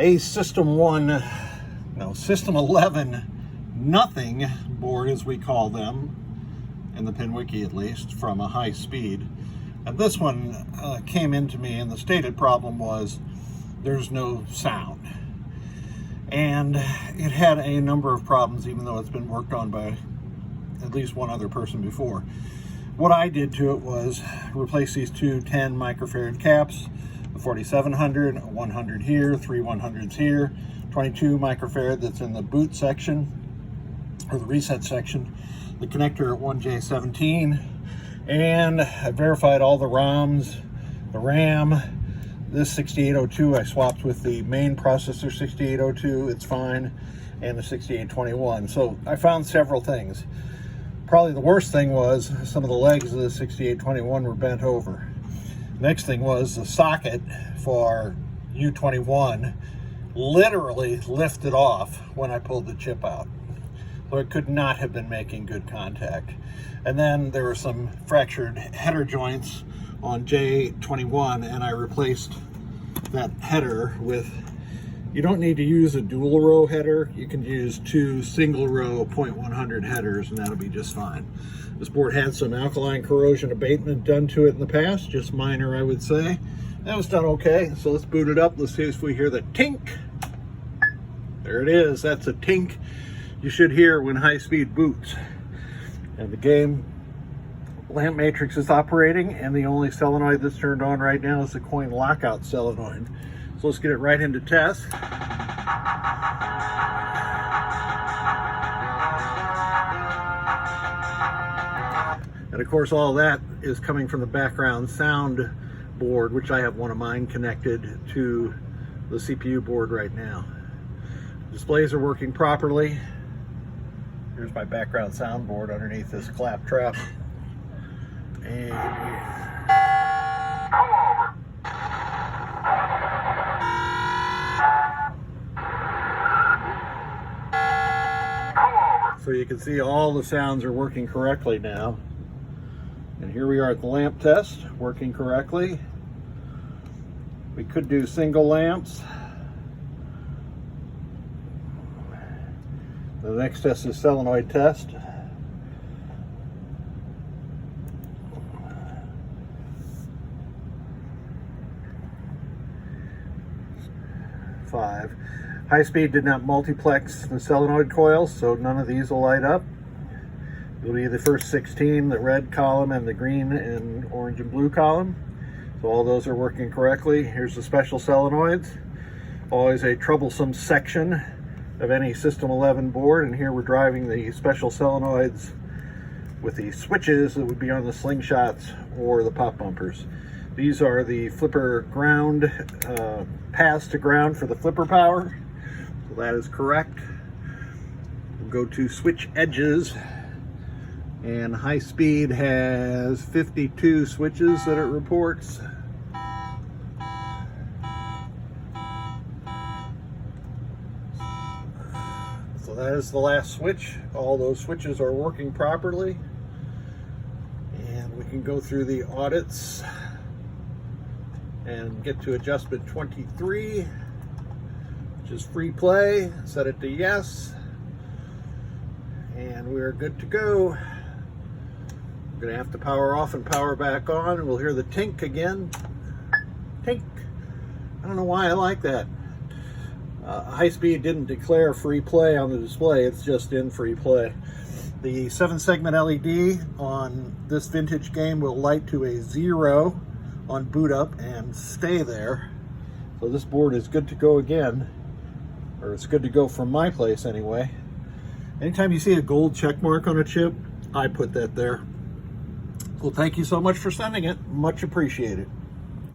a System 11 nothing board, as we call them, in the PinWiki at least, from a high speed. And this one came into me, and the stated problem was there's no sound. And it had a number of problems, even though it's been worked on by at least one other person before. What I did to it was replace these two 10 microfarad caps, the 4700, a 100 here, three 100s here, 22 microfarad that's in the boot section, or the reset section, the connector at 1J17, and I verified all the ROMs, the RAM. This 6802 I swapped with the main processor 6802, it's fine, and the 6821. So I found several things. Probably the worst thing was some of the legs of the 6821 were bent over. Next thing was the socket for U21 literally lifted off when I pulled the chip out. So it could not have been making good contact. And then there were some fractured header joints on J21, and I replaced that header with, you don't need to use a dual row header, you can use two single row 0.100 headers and that'll be just fine. This board had some alkaline corrosion abatement done to it in the past, just minor I would say. That was done okay, so let's boot it up. Let's see if we hear the tink. There it is, that's a tink you should hear when high-speed boots. And the game lamp matrix is operating, and the only solenoid that's turned on right now is the coin lockout solenoid. So let's get it right into test. And of course all that is coming from the background sound board, which I have one of mine connected to the CPU board right now. Displays are working properly. Here's my background sound board underneath this clap trap. And so you can see all the sounds are working correctly now. And here we are at the lamp test, working correctly. We could do single lamps. The next test is solenoid test. Five. High speed did not multiplex the solenoid coils, so none of these will light up. It'll be the first 16, the red column and the green and orange and blue column. So all those are working correctly. Here's the special solenoids. Always a troublesome section of any System 11 board, and here we're driving the special solenoids with the switches that would be on the slingshots or the pop bumpers. These are the flipper ground, paths to ground for the flipper power. So that is correct. We'll go to switch edges, and high speed has 52 switches that it reports. So that is the last switch. All those switches are working properly. And we can go through the audits and get to adjustment 23, which is free play. Set it to yes. And we're good to go. We're gonna have to power off and power back on, and we'll hear the tink again. Tink. I don't know why I like that. High speed didn't declare free play on the display, it's just in free play. The 7-segment LED on this vintage game will light to a 0 on boot up and stay there. So this board is good to go again, or it's good to go from my place anyway. Anytime you see a gold check mark on a chip, I put that there. Well, thank you so much for sending it. Much appreciated.